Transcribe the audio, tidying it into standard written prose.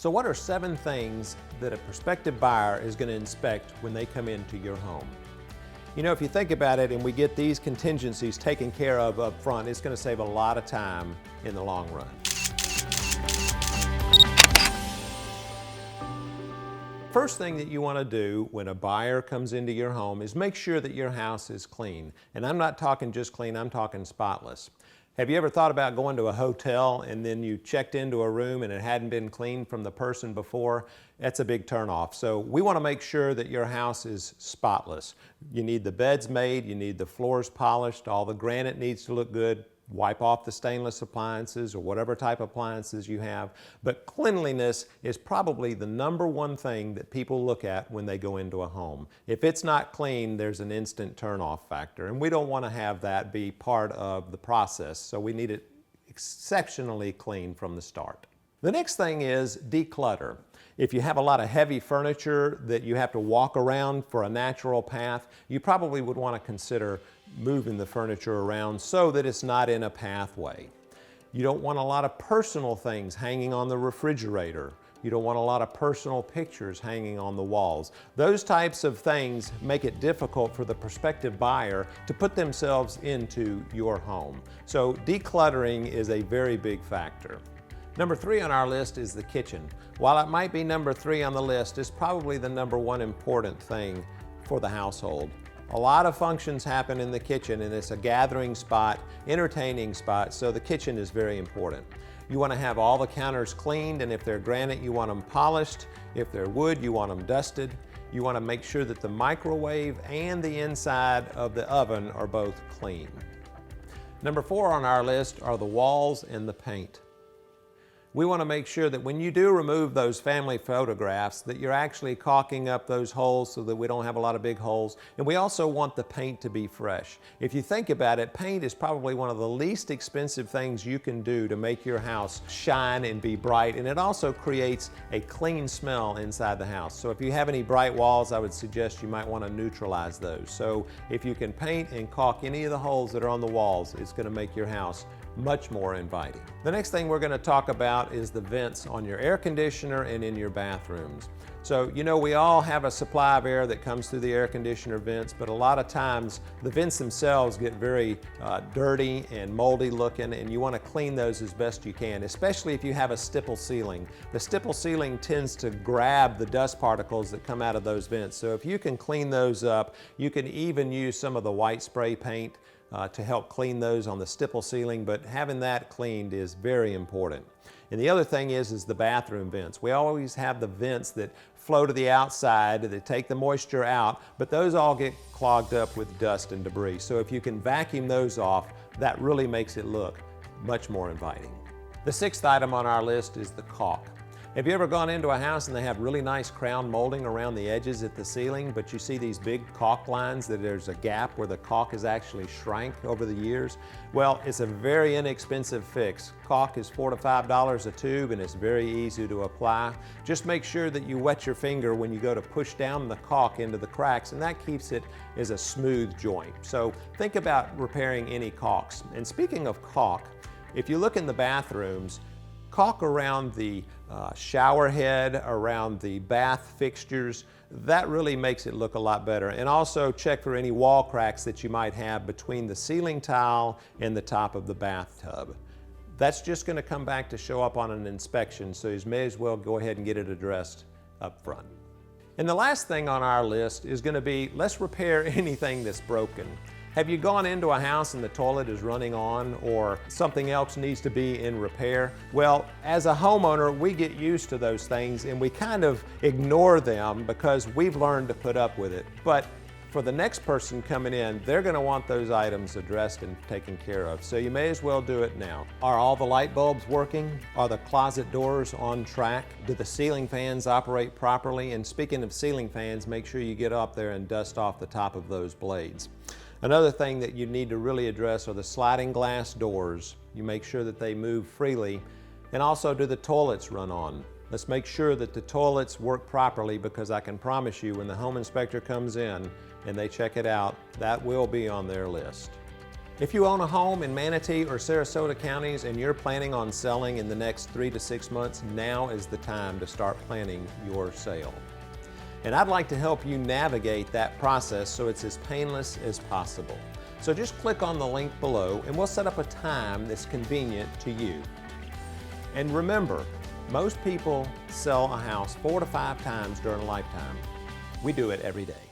So what are 7 things that a prospective buyer is going to inspect when they come into your home? You know, if you think about it and we get these contingencies taken care of up front, it's going to save a lot of time in the long run. First thing that you want to do when a buyer comes into your home is make sure that your house is clean. And I'm not talking just clean, I'm talking spotless. Have you ever thought about going to a hotel and then you checked into a room and it hadn't been cleaned from the person before? That's a big turnoff. So we want to make sure that your house is spotless. You need the beds made, you need the floors polished, all the granite needs to look good. Wipe off the stainless appliances or whatever type of appliances you have. But cleanliness is probably the #1 thing that people look at when they go into a home. If it's not clean, there's an instant turn-off factor, and we don't want to have that be part of the process, so we need it exceptionally clean from the start. The next thing is declutter. If you have a lot of heavy furniture that you have to walk around for a natural path, you probably would want to consider moving the furniture around so that it's not in a pathway. You don't want a lot of personal things hanging on the refrigerator. You don't want a lot of personal pictures hanging on the walls. Those types of things make it difficult for the prospective buyer to put themselves into your home. So decluttering is a very big factor. Number 3 on our list is the kitchen. While it might be number 3 on the list, it's probably the #1 important thing for the household. A lot of functions happen in the kitchen, and it's a gathering spot, entertaining spot, so the kitchen is very important. You want to have all the counters cleaned, and if they're granite, you want them polished. If they're wood, you want them dusted. You want to make sure that the microwave and the inside of the oven are both clean. Number 4 on our list are the walls and the paint. We want to make sure that when you do remove those family photographs that you're actually caulking up those holes so that we don't have a lot of big holes. And we also want the paint to be fresh. If you think about it, paint is probably one of the least expensive things you can do to make your house shine and be bright. And it also creates a clean smell inside the house. So if you have any bright walls, I would suggest you might want to neutralize those. So if you can paint and caulk any of the holes that are on the walls, it's going to make your house much more inviting. The next thing we're going to talk about is the vents on your air conditioner and in your bathrooms. So, you know, we all have a supply of air that comes through the air conditioner vents, but a lot of times the vents themselves get very dirty and moldy looking, and you want to clean those as best you can, especially if you have a stipple ceiling. The stipple ceiling tends to grab the dust particles that come out of those vents. So if you can clean those up, you can even use some of the white spray paint to help clean those on the stipple ceiling, but having that cleaned is very important. And the other thing is the bathroom vents. We always have the vents that flow to the outside, that take the moisture out, but those all get clogged up with dust and debris. So if you can vacuum those off, that really makes it look much more inviting. The 6th item on our list is the caulk. Have you ever gone into a house and they have really nice crown molding around the edges at the ceiling, but you see these big caulk lines that there's a gap where the caulk has actually shrank over the years? Well, it's a very inexpensive fix. Caulk is $4 to $5 a tube, and it's very easy to apply. Just make sure that you wet your finger when you go to push down the caulk into the cracks, and that keeps it as a smooth joint. So think about repairing any caulks. And speaking of caulk, if you look in the bathrooms, caulk around the shower head, around the bath fixtures, that really makes it look a lot better. And also check for any wall cracks that you might have between the ceiling tile and the top of the bathtub. That's just going to come back to show up on an inspection, so you may as well go ahead and get it addressed up front. And the last thing on our list is going to be, let's repair anything that's broken. Have you gone into a house and the toilet is running on, or something else needs to be in repair? Well, as a homeowner, we get used to those things and we kind of ignore them because we've learned to put up with it. But for the next person coming in, they're going to want those items addressed and taken care of. So you may as well do it now. Are all the light bulbs working? Are the closet doors on track? Do the ceiling fans operate properly? And speaking of ceiling fans, make sure you get up there and dust off the top of those blades. Another thing that you need to really address are the sliding glass doors. You make sure that they move freely. And also, do the toilets run on? Let's make sure that the toilets work properly, because I can promise you when the home inspector comes in and they check it out, that will be on their list. If you own a home in Manatee or Sarasota counties and you're planning on selling in the next 3 to 6 months, now is the time to start planning your sale. And I'd like to help you navigate that process so it's as painless as possible. So just click on the link below and we'll set up a time that's convenient to you. And remember, most people sell a house 4 to 5 times during a lifetime. We do it every day.